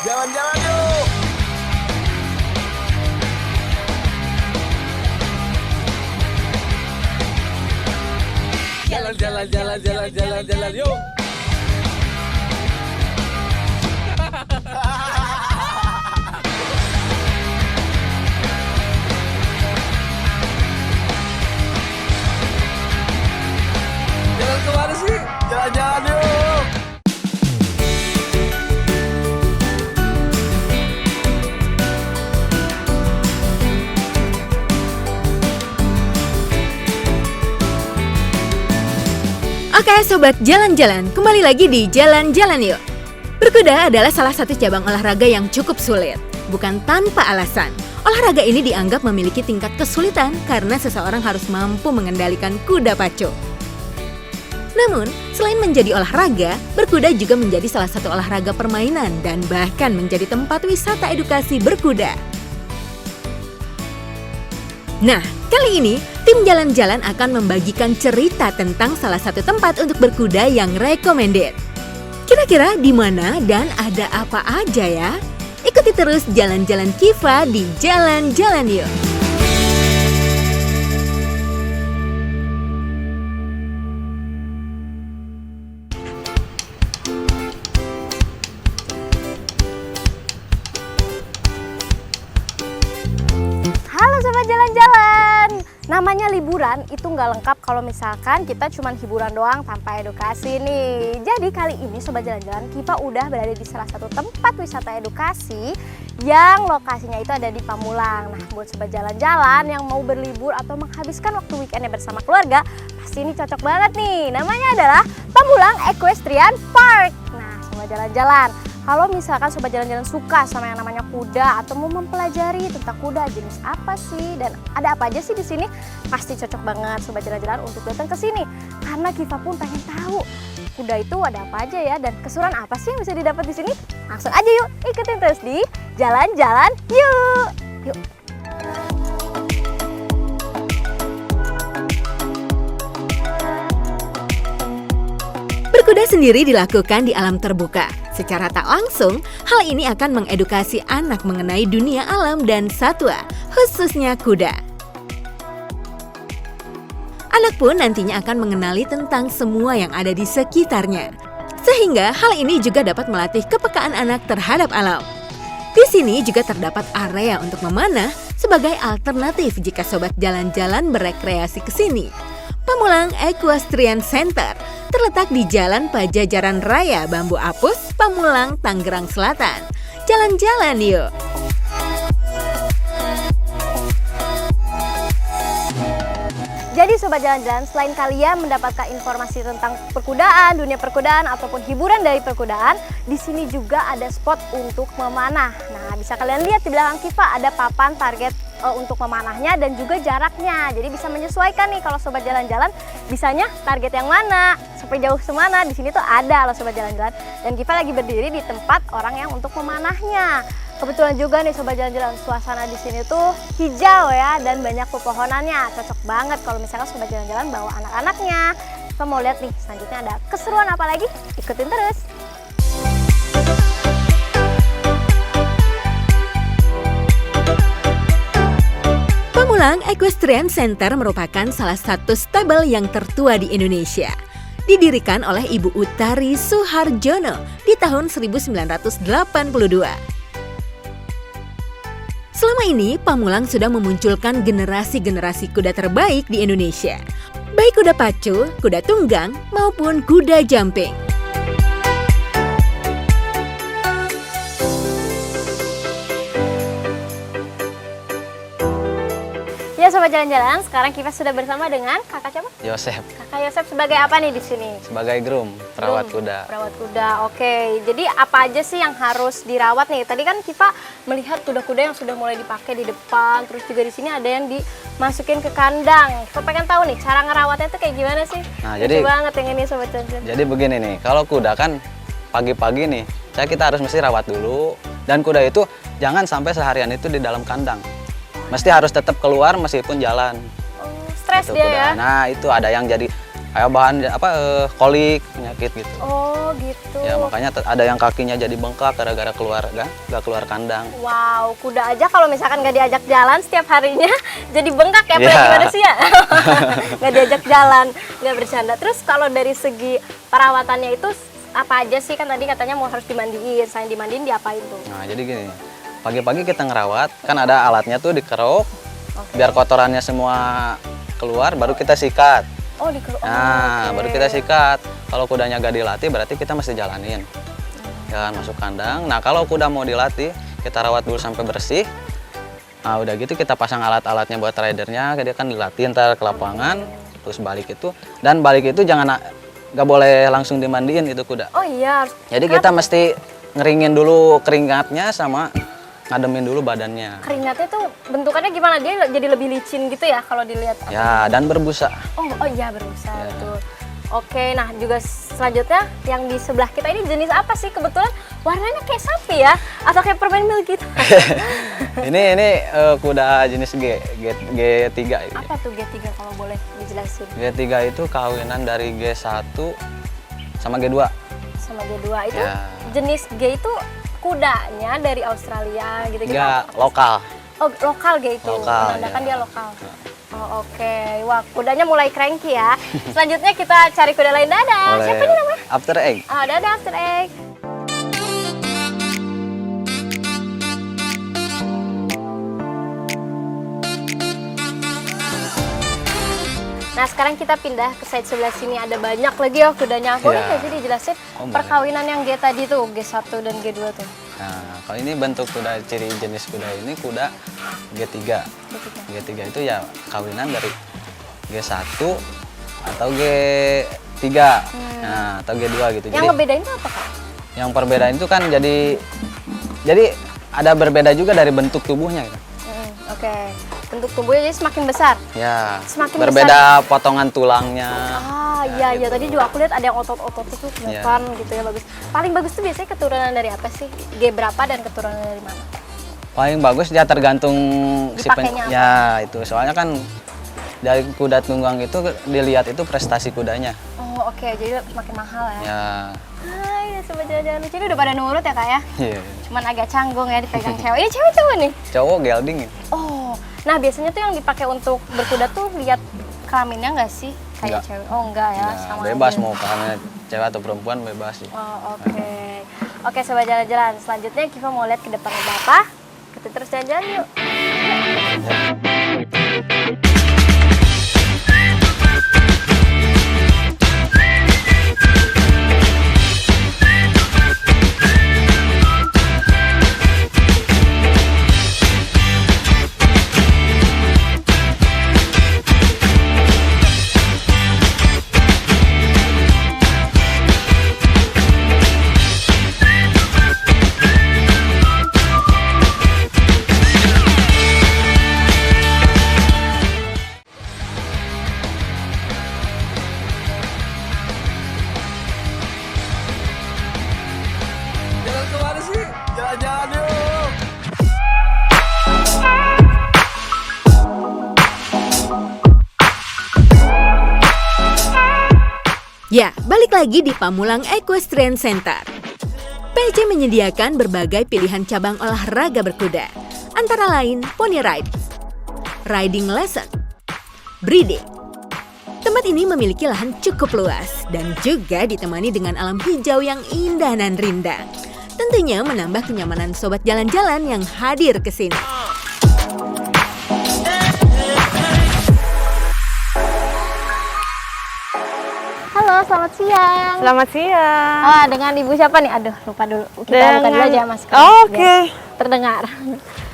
Jalan-jalan yuk. Jalan yuk. Jalan kemana sih? Jalan-jalan yuk. Oke sobat jalan-jalan, kembali lagi di Jalan-Jalan Yuk. Berkuda adalah salah satu cabang olahraga yang cukup sulit. Bukan tanpa alasan, olahraga ini dianggap memiliki tingkat kesulitan karena seseorang harus mampu mengendalikan kuda pacu. Namun, selain menjadi olahraga, berkuda juga menjadi salah satu olahraga permainan dan bahkan menjadi tempat wisata edukasi berkuda. Nah, kali ini tim jalan-jalan akan membagikan cerita tentang salah satu tempat untuk berkuda yang recommended. Kira-kira di mana dan ada apa aja ya? Ikuti terus jalan-jalan Kiva di Jalan-Jalan Yuk. Halo sobat jalan-jalan. Namanya liburan itu nggak lengkap kalau misalkan kita cuma hiburan doang tanpa edukasi nih. Jadi kali ini sobat jalan-jalan kita udah berada di salah satu tempat wisata edukasi yang lokasinya itu ada di Pamulang. Nah, buat sobat jalan-jalan yang mau berlibur atau menghabiskan waktu weekendnya bersama keluarga, pasti ini cocok banget nih. Namanya adalah Pamulang Equestrian Park. Nah, sobat jalan-jalan, kalau misalkan sobat jalan-jalan suka sama yang namanya kuda atau mau mempelajari tentang kuda, jenis apa sih dan ada apa aja sih di sini, pasti cocok banget sobat jalan-jalan untuk datang ke sini. Karena Kiva pun pengen tahu kuda itu ada apa aja ya dan keseruan apa sih yang bisa didapat di sini. Langsung aja yuk ikutin terus di Jalan-Jalan Yuk. Yuk. Berkuda sendiri dilakukan di alam terbuka. Secara tak langsung, hal ini akan mengedukasi anak mengenai dunia alam dan satwa, khususnya kuda. Anak pun nantinya akan mengenali tentang semua yang ada di sekitarnya. Sehingga hal ini juga dapat melatih kepekaan anak terhadap alam. Di sini juga terdapat area untuk memanah sebagai alternatif jika sobat jalan-jalan berekreasi ke sini. Pamulang Equestrian Center terletak di Jalan Pajajaran Raya Bambu Apus, Pamulang, Tangerang Selatan. Jalan-jalan yuk! Jadi sobat jalan-jalan, selain kalian mendapatkan informasi tentang perkudaan, dunia perkudaan ataupun hiburan dari perkudaan, di sini juga ada spot untuk memanah. Nah, bisa kalian lihat di belakang Kiva ada papan target untuk memanahnya dan juga jaraknya. Jadi bisa menyesuaikan nih kalau sobat jalan-jalan bisanya target yang mana, sampai jauh semana. Di sini tuh ada loh sobat jalan-jalan. Dan Kiva lagi berdiri di tempat orang yang untuk memanahnya. Kebetulan juga nih sobat jalan-jalan, suasana di sini tuh hijau ya dan banyak pepohonannya. Cocok banget kalau misalnya sobat jalan-jalan bawa anak-anaknya. Kita mau lihat nih selanjutnya ada keseruan apa lagi? Ikutin terus. Pamulang Equestrian Center merupakan salah satu stable yang tertua di Indonesia. Didirikan oleh Ibu Utari Suharjono di tahun 1982. Selama ini, Pamulang sudah memunculkan generasi-generasi kuda terbaik di Indonesia. Baik kuda pacu, kuda tunggang, maupun kuda jumping. Ya sobat jalan-jalan, sekarang kita sudah bersama dengan kakak siapa? Yosep, Kakak Yosep sebagai apa nih di sini? sebagai groom, perawat kuda. Perawat kuda, oke. Jadi apa aja sih yang harus dirawat nih? Tadi kan kita melihat kuda-kuda yang sudah mulai dipakai di depan, terus juga di sini ada yang dimasukin ke kandang. Kita pengen tahu nih cara ngerawatnya tuh kayak gimana sih? Nah, Lucu jadi- banget yang ini sobat jalan-jalan. Jadi begini nih, kalau kuda kan pagi-pagi nih, kita harus mesti rawat dulu. Dan kuda itu jangan sampai seharian itu di dalam kandang. Mesti harus tetap keluar meskipun jalan. Stres Itu dia kuda. ya? Nah, itu ada yang jadi kayak bahan kolik penyakit gitu. Oh gitu. Ya makanya ada yang kakinya jadi bengkak gara-gara nggak keluar kandang. Wow, kuda aja kalau misalkan nggak diajak jalan setiap harinya jadi bengkak ya, Pak? Iya. Gimana sih ya? Nggak diajak jalan, nggak bercanda. Terus kalau dari segi perawatannya itu apa aja sih? Kan tadi katanya mau harus dimandiin, selain dimandiin diapain tuh? Nah jadi gini, pagi-pagi kita ngerawat, kan ada alatnya tuh dikeruk, Oke. biar kotorannya semua keluar, baru kita sikat. Oh, dikeruk. Nah, oke. baru kita sikat. Kalau kudanya gak dilatih, berarti kita mesti jalanin. Jalan masuk kandang. Nah, kalau kuda mau dilatih, kita rawat dulu sampai bersih. Nah, udah gitu kita pasang alat-alatnya buat ridernya. Dia kan dilatih ntar ke lapangan, terus balik itu. Dan balik itu gak boleh langsung dimandiin itu kuda. Oh iya. Jadi kita mesti ngeringin dulu keringatnya sama ngademin dulu badannya. Keringatnya tuh bentukannya gimana? Dia jadi lebih licin gitu ya kalau dilihat. Ya, dan berbusa. Oh iya berbusa Ya. betul. Oke, nah juga selanjutnya yang di sebelah kita ini jenis apa sih? Kebetulan warnanya kayak sapi ya, atau kayak permen milk gitu. ini kuda jenis G3 ini. Apa tuh G3 kalau boleh dijelasin? G3 itu kawinan dari G1 sama G2. Sama G2 itu Ya. jenis G itu kudanya dari Australia gitu-gitu. Enggak, lokal. Oh, lokal G itu. Lokal, Menandakan ya. dia lokal. Oh, oke. Wah, kudanya mulai cranky ya. Selanjutnya kita cari kuda lain. Dadah. Oleh Siapa ini namanya? After Egg. Ah, dadah After Egg. Nah, sekarang kita pindah ke side sebelah sini. Ada banyak lagi ya kudanya. Boleh Ya. nggak sih dijelasin Oh, boleh. perkawinan yang G tadi tuh, G1 dan G2 tuh? Nah, kalau ini bentuk kuda, ciri jenis kuda ini kuda G3. G3 itu ya kawinan dari G1 atau G3. Nah, atau G2 gitu. Yang ngebedain tuh apa, Kak? Yang perbedaan itu kan jadi ada berbeda juga dari bentuk tubuhnya gitu. Oke. Bentuk tubuhnya jadi semakin besar. Ya, Semakin berbeda potongan tulangnya. Ah, iya iya tadi juga aku lihat ada yang otot-otot itu kelihatan gitu ya, bagus. Paling bagus tuh biasanya keturunan dari apa sih? G berapa dan keturunan dari mana? Paling bagus ya tergantung Dipakainya apa? ya itu. Soalnya kan dari kuda tunggang itu dilihat itu prestasi kudanya. Oh, oke. Jadi makin mahal ya. Ya. Hai, sobat jalan-jalan lucu ini udah pada nurut ya, Kak ya? Iya. Cuman agak canggung ya dipegang cewek. Ini cewek cowok nih. Cowok gelding. Oh. Nah, biasanya tuh yang dipakai untuk berkuda tuh lihat kelaminnya nggak sih? Kayak Enggak. cewek. Oh, enggak ya, Ya, sama bebas aja. mau karena cewek atau perempuan bebas sih. Oh, oke. Oke, sobat jalan-jalan. Selanjutnya kita mau lihat ke depan ada apa? Kita terus jalan-jalan yuk. Jalan kemana sih? Jalan-jalan yuk. Ya, balik lagi di Pamulang Equestrian Center. PEC menyediakan berbagai pilihan cabang olahraga berkuda, antara lain pony ride, riding lesson, breeding. Tempat ini memiliki lahan cukup luas dan juga ditemani dengan alam hijau yang indah dan rindang. Tentunya menambah kenyamanan sobat jalan-jalan yang hadir ke sini. Halo, selamat siang. Selamat siang. Ah, dengan ibu siapa nih? Aduh, lupa dulu. Kita buka dulu aja mas. Oh, oke. Terdengar.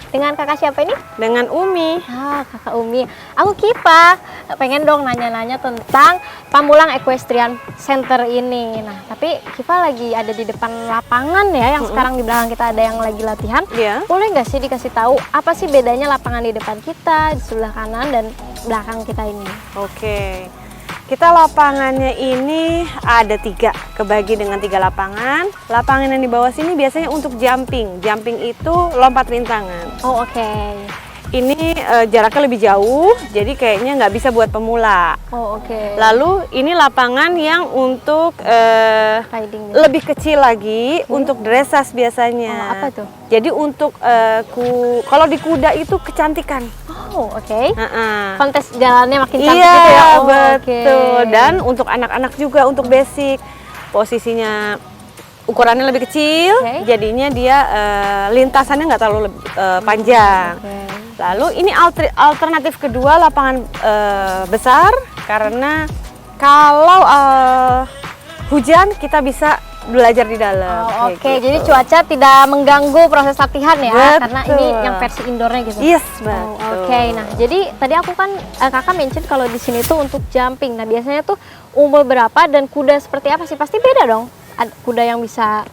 Dengan kakak siapa ini? Dengan Umi. Ah, kakak Umi. Aku Kipa. Pengen dong nanya-nanya tentang Pamulang Equestrian Center ini. Nah, tapi Kipa lagi ada di depan lapangan ya, yang sekarang di belakang kita ada yang lagi latihan. Iya. Boleh nggak sih dikasih tahu apa sih bedanya lapangan di depan kita, di sebelah kanan dan belakang kita ini? Oke. Kita lapangannya ini ada 3, kebagi dengan 3 lapangan. Lapangan yang di bawah sini biasanya untuk jumping. Jumping itu lompat rintangan. Oh, oke. ini jaraknya lebih jauh, jadi kayaknya nggak bisa buat pemula. Oh, oke. Lalu ini lapangan yang untuk Riding gitu. lebih kecil lagi untuk dressage biasanya. Oh, apa tuh? Jadi untuk kalau di kuda itu kecantikan. Oh, oke. Heeh. Kontes jalannya makin cantik Iya, gitu ya. Oh, betul. oke. Dan untuk anak-anak juga untuk basic posisinya ukurannya lebih kecil, Oke. jadinya dia lintasannya nggak terlalu panjang. Oke. Lalu ini alternatif kedua lapangan besar karena kalau hujan kita bisa belajar di dalam. Oh, kayak oke. gitu. Jadi cuaca tidak mengganggu proses latihan ya, Betul. karena ini yang versi indoornya gitu. Yes, Oh, betul. oke. Nah, jadi tadi aku kan kakak mention kalau di sini tuh untuk jumping. Nah, biasanya tuh umur berapa dan kuda seperti apa sih? Pasti beda dong. Ada kuda yang bisa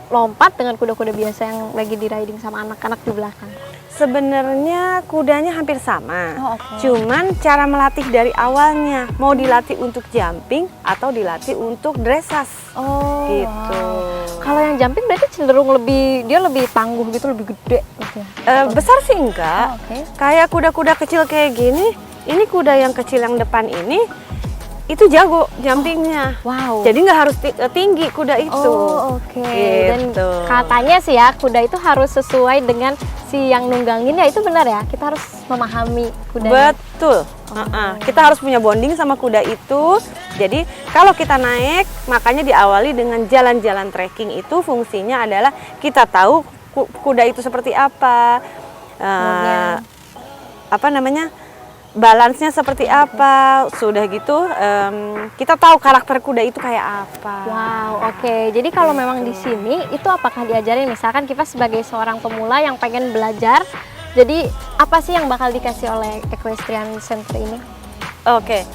lompat dengan kuda-kuda biasa yang lagi di riding sama anak-anak di belakang. Sebenarnya kudanya hampir sama. Oh, oke. Cuman cara melatih dari awalnya mau dilatih untuk jumping atau dilatih untuk dressage. Oh, Gitu. wow. Kalau yang jumping berarti cenderung dia lebih tangguh gitu, lebih gede gitu ya. Besar sih enggak. Oh, oke. Kayak kuda-kuda kecil kayak gini, ini kuda yang kecil yang depan ini itu jago jumpingnya. Wow. Jadi nggak harus tinggi kuda itu. Oh, oke. Dan Gitu. katanya sih ya, kuda itu harus sesuai dengan si yang nunggangin ya, itu benar ya? Kita harus memahami kudanya. Betul. Kita harus punya bonding sama kuda itu. Jadi kalau kita naik, makanya diawali dengan jalan-jalan trekking itu fungsinya adalah kita tahu kuda itu seperti apa, balance-nya seperti apa. Sudah gitu kita tahu karakter kuda itu kayak apa. Wow, oke. Jadi kalau memang di sini itu apakah diajarin, misalkan kita sebagai seorang pemula yang pengen belajar, jadi apa sih yang bakal dikasih oleh Equestrian Center ini? Oke,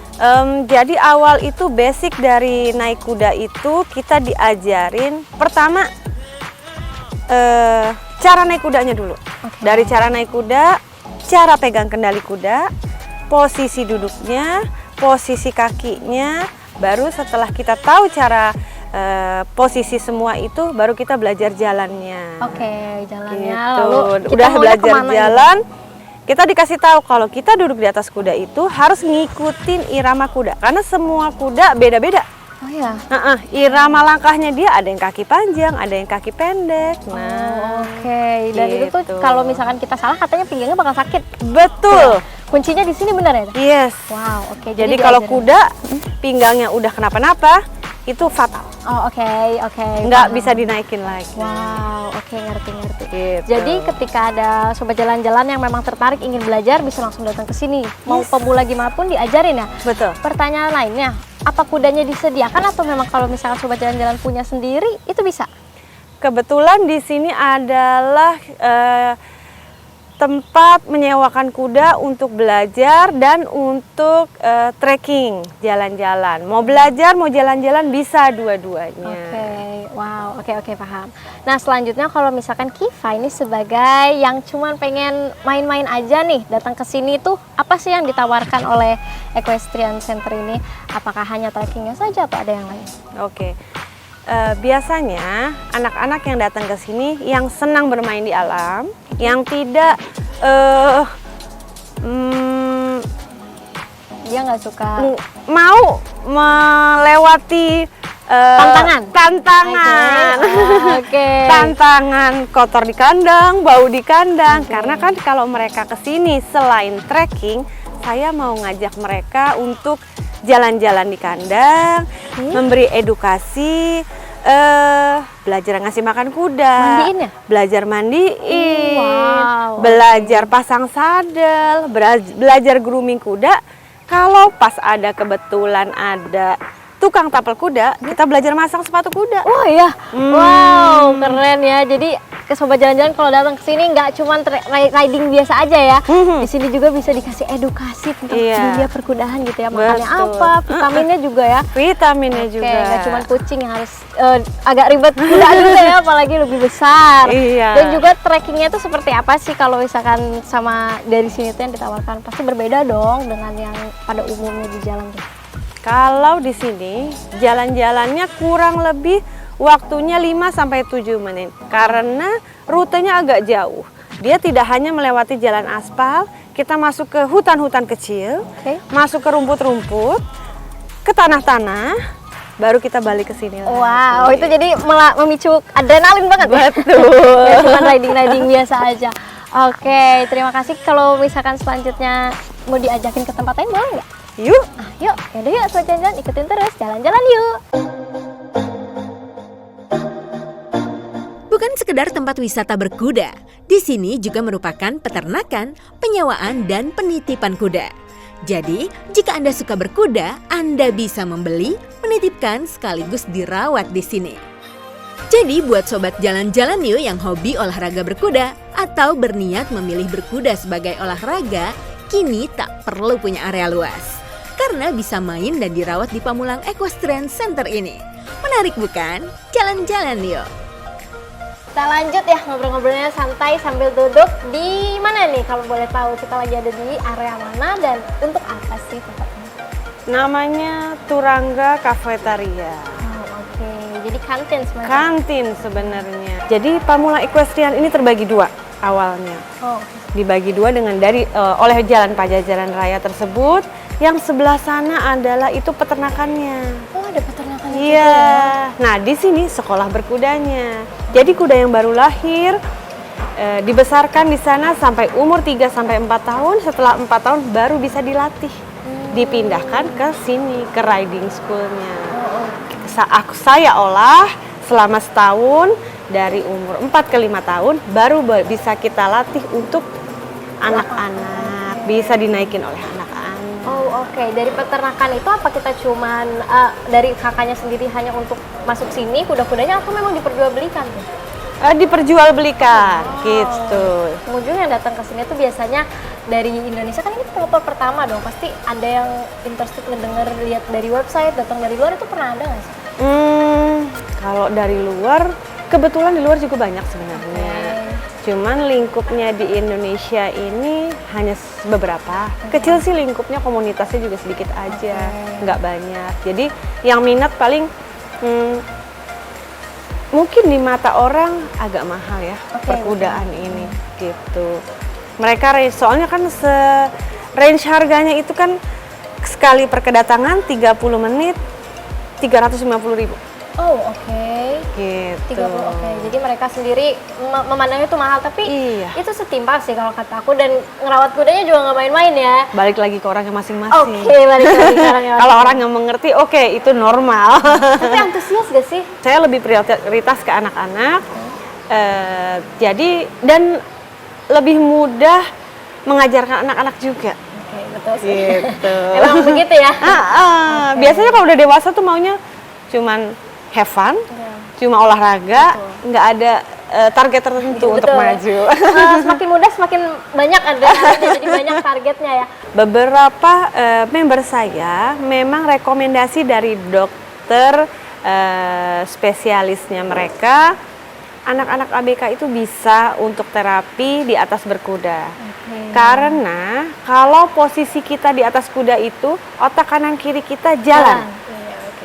jadi awal itu basic dari naik kuda itu kita diajarin pertama cara naik kudanya dulu. Oke. Dari cara naik kuda, cara pegang kendali kuda, posisi duduknya, posisi kakinya, baru setelah kita tahu cara posisi semua itu, baru kita belajar jalannya. Oke, jalannya. Gitu. Lalu kita Udah maunya belajar kemana jalan, kita dikasih tahu kalau kita duduk di atas kuda itu harus ngikutin irama kuda, karena semua kuda beda-beda. Oh ya. Irama langkahnya dia ada yang kaki panjang, ada yang kaki pendek. Oh, oke. Dan itu tuh gitu. kalau misalkan kita salah katanya pinggangnya bakal sakit. Betul. Kuncinya di sini benar ya? Yes. Wow, oke. Jadi kalau diajarin. kuda pinggangnya udah kenapa-napa, itu fatal. Oh, oke. Nggak Paham. bisa dinaikin lagi. Wow, oke, ngerti. Gitu. Jadi ketika ada sobat jalan-jalan yang memang tertarik ingin belajar, bisa langsung datang ke sini. Mau Yes. pemula gimana pun diajarin ya. Betul. Pertanyaan lainnya, apa kudanya disediakan atau memang kalau misalkan sobat jalan-jalan punya sendiri itu bisa? Kebetulan di sini adalah tempat menyewakan kuda untuk belajar dan untuk trekking, jalan-jalan. Mau belajar, mau jalan-jalan bisa dua-duanya. Oke, wow, oke, paham. Nah, selanjutnya kalau misalkan Kiva ini sebagai yang cuman pengen main-main aja nih, datang ke sini tuh apa sih yang ditawarkan oleh Equestrian Center ini? Apakah hanya trekkingnya saja atau ada yang lain? Oke. Biasanya anak-anak yang datang ke sini yang senang bermain di alam, yang tidak Dia nggak suka mau melewati tantangan. Oke. Tantangan kotor di kandang, bau di kandang. Karena kan kalau mereka ke sini selain trekking, saya mau ngajak mereka untuk jalan-jalan di kandang, memberi edukasi, belajar ngasih makan kuda, Mandiin ya? belajar mandiin, Wow, belajar pasang sadel, belajar grooming kuda. Kalau pas ada kebetulan ada tukang tapel kuda, kita belajar masang sepatu kuda. Oh iya, wow, keren ya. Jadi ke sobat jalan-jalan kalau datang ke sini nggak cuma riding biasa aja ya. Di sini juga bisa dikasih edukasi tentang dunia perkudahan gitu ya. Makannya Betul. apa, vitaminnya juga ya. Vitaminnya Oke, juga. nggak cuma kucing yang harus agak ribet kuda juga ya, apalagi lebih besar. Iya. Dan juga trekkingnya itu seperti apa sih kalau misalkan sama dari sini tuh yang ditawarkan? Pasti berbeda dong dengan yang pada umumnya di jalan tuh. Kalau di sini jalan-jalannya kurang lebih waktunya 5 sampai 7 menit karena rutenya agak jauh. Dia tidak hanya melewati jalan aspal, kita masuk ke hutan-hutan kecil, masuk ke rumput-rumput, ke tanah-tanah, baru kita balik ke sini. Wow, itu jadi memicu adrenalin banget. Betul. Ya, cuma riding biasa aja. Oke, terima kasih. Kalau misalkan selanjutnya mau diajakin ke tempat lain boleh nggak? Yuk. Yuk, yaudah yuk Sobat Jalan-Jalan, ikutin terus, jalan-jalan yuk. Bukan sekedar tempat wisata berkuda, di sini juga merupakan peternakan, penyewaan, dan penitipan kuda. Jadi, jika Anda suka berkuda, Anda bisa membeli, menitipkan, sekaligus dirawat di sini. Jadi, buat sobat jalan-jalan yuk yang hobi olahraga berkuda atau berniat memilih berkuda sebagai olahraga, kini tak perlu punya area luas. Karena bisa main dan dirawat di Pamulang Equestrian Center ini. Menarik bukan? Jalan-jalan yuk! Kita lanjut ya ngobrol-ngobrolnya santai sambil duduk. Di mana nih kalau boleh tahu, kita lagi ada di area mana dan untuk apa sih tempatnya? Namanya Turangga Cafeteria. Oke, jadi kantin sebenarnya. Kantin sebenarnya. Jadi Pamulang Equestrian ini terbagi dua awalnya. Dibagi dua dengan oleh Jalan Pajajaran Raya tersebut. Yang sebelah sana adalah itu peternakannya. Oh, ada peternakannya. Iya. Juga ya? Nah, di sini sekolah berkudanya. Jadi kuda yang baru lahir dibesarkan di sana sampai umur 3 sampai 4 tahun. Setelah 4 tahun baru bisa dilatih. Dipindahkan ke sini, ke riding schoolnya. Saya olah selama setahun, dari umur 4 ke 5 tahun baru bisa kita latih untuk anak-anak, bisa dinaikin oleh anak-anak. Oh, oke. Dari peternakan itu apa kita cuman dari kakaknya sendiri hanya untuk masuk sini kuda-kudanya, atau memang diperjualbelikan tuh? Diperjualbelikan gitu. Pengunjung yang datang ke sini tuh biasanya dari Indonesia, kan ini pelopor pertama dong, pasti ada yang interested ngedenger, lihat dari website, datang dari luar, itu pernah ada nggak sih? Kalau dari luar, kebetulan di luar juga banyak sebenarnya. Cuman lingkupnya di Indonesia ini hanya beberapa. Kecil sih lingkupnya, komunitasnya juga sedikit aja, nggak banyak. Jadi yang minat paling mungkin di mata orang agak mahal ya, perkudaan ini gitu. Mereka soalnya kan range harganya itu kan sekali perkedatangan 30 menit 350.000. Oh, oke. Gitu. 30, oke. Jadi mereka sendiri memandangnya itu mahal, tapi itu setimpal sih kalau kata aku, dan ngerawat kudanya juga nggak main-main ya. Balik lagi ke orangnya masing-masing. Oke, balik lagi ke orangnya. Kalau orang yang mengerti, oke, itu normal. Tapi antusias gak sih? Saya lebih prioritas ke anak-anak. Jadi dan lebih mudah mengajarkan anak-anak juga. Oke, betul sih. Gitu. Emang begitu ya? Biasanya kalau udah dewasa tuh maunya cuman have fun, cuma olahraga, nggak ada target tertentu untuk maju. Semakin muda semakin banyak ada, jadi banyak targetnya ya. Beberapa member saya memang rekomendasi dari dokter spesialisnya mereka, anak-anak ABK itu bisa untuk terapi di atas berkuda. Karena kalau posisi kita di atas kuda itu, otak kanan kiri kita jalan.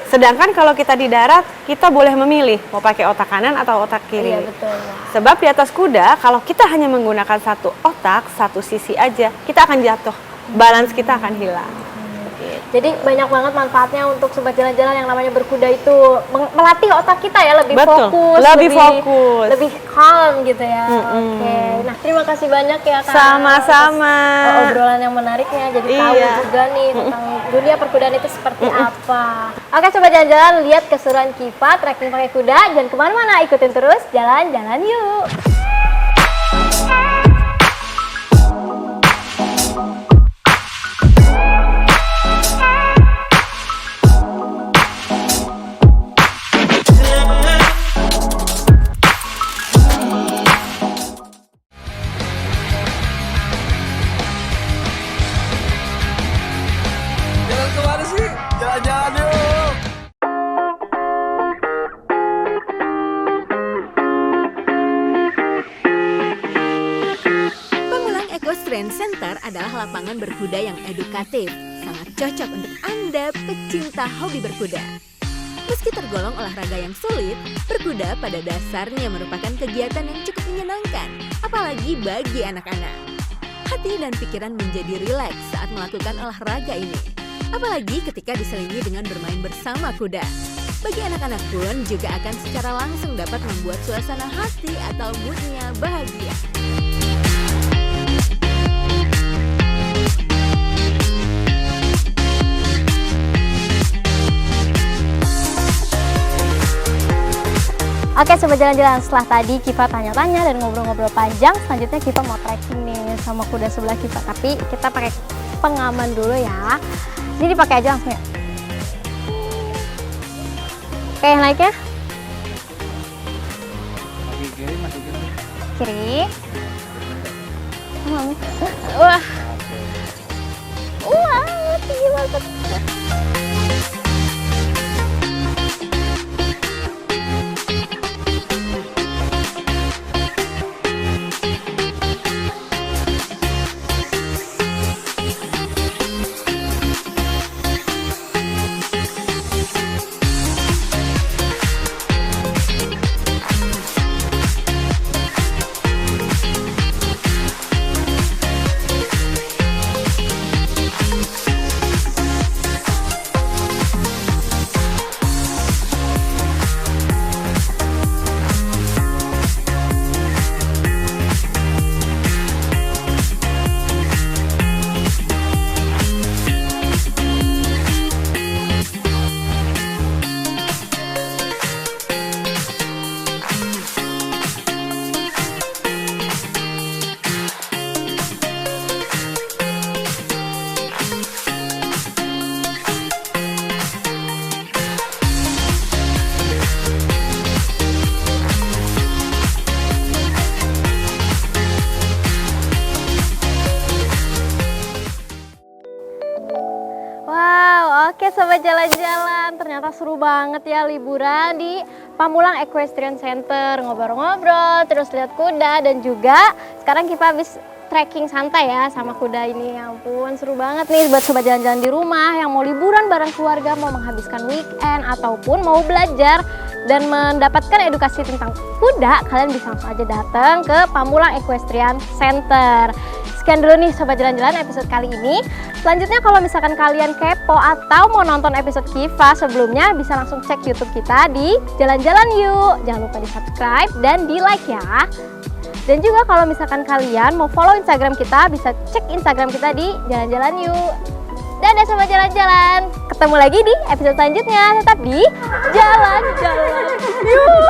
Sedangkan kalau kita di darat, kita boleh memilih mau pakai otak kanan atau otak kiri. Iya, betul. Sebab di atas kuda, kalau kita hanya menggunakan satu otak, satu sisi aja, kita akan jatuh. Balance kita akan hilang. Jadi banyak banget manfaatnya untuk sobat jalan-jalan yang namanya berkuda itu, melatih otak kita ya, lebih fokus, lebih calm gitu ya. Oke. Nah, terima kasih banyak ya Kak. Sama-sama. Obrolan yang menariknya, jadi tahu juga nih tentang dunia perkudaan itu seperti apa. Oke sobat jalan-jalan, lihat keseruan Kiva trekking pakai kuda, jangan kemana-mana, ikutin terus jalan-jalan yuk. Jalan kemana sih? Jalan-jalan yuk! Pamulang Equestrian Center adalah lapangan berkuda yang edukatif, sangat cocok untuk Anda pecinta hobi berkuda. Meski tergolong olahraga yang sulit, berkuda pada dasarnya merupakan kegiatan yang cukup menyenangkan, apalagi bagi anak-anak. Hati dan pikiran menjadi rileks saat melakukan olahraga ini, apalagi ketika diselingi dengan bermain bersama kuda. Bagi anak-anak pun juga akan secara langsung dapat membuat suasana hati atau moodnya bahagia. Oke, Sobat Jalan-Jalan, setelah tadi Kiva tanya-tanya dan ngobrol-ngobrol panjang, selanjutnya Kiva mau trekking nih sama kuda sebelah Kiva. Tapi kita pakai pengaman dulu ya. Jadi pakai aja langsung ya. Oke, yang naiknya? Kiri. Wah. Wah, tinggi banget. Oke Sobat Jalan-Jalan, ternyata seru banget ya liburan di Pamulang Equestrian Center. Ngobrol-ngobrol, terus lihat kuda, dan juga sekarang kita habis trekking santai ya sama kuda ini. Ya ampun, seru banget nih buat Sobat Jalan-Jalan di rumah yang mau liburan bareng keluarga, mau menghabiskan weekend, ataupun mau belajar dan mendapatkan edukasi tentang kuda. Kalian bisa langsung aja datang ke Pamulang Equestrian Center. Sekian dulu nih Sobat Jalan-Jalan episode kali ini. Selanjutnya kalau misalkan kalian kepo atau mau nonton episode Kiva sebelumnya, bisa langsung cek YouTube kita di Jalan-Jalan Yuk. Jangan lupa di subscribe dan di like ya. Dan juga kalau misalkan kalian mau follow Instagram kita, bisa cek Instagram kita di Jalan-Jalan Yuk. Dadah Sobat Jalan-Jalan. Ketemu lagi di episode selanjutnya. Tetap di Jalan-Jalan Yuk.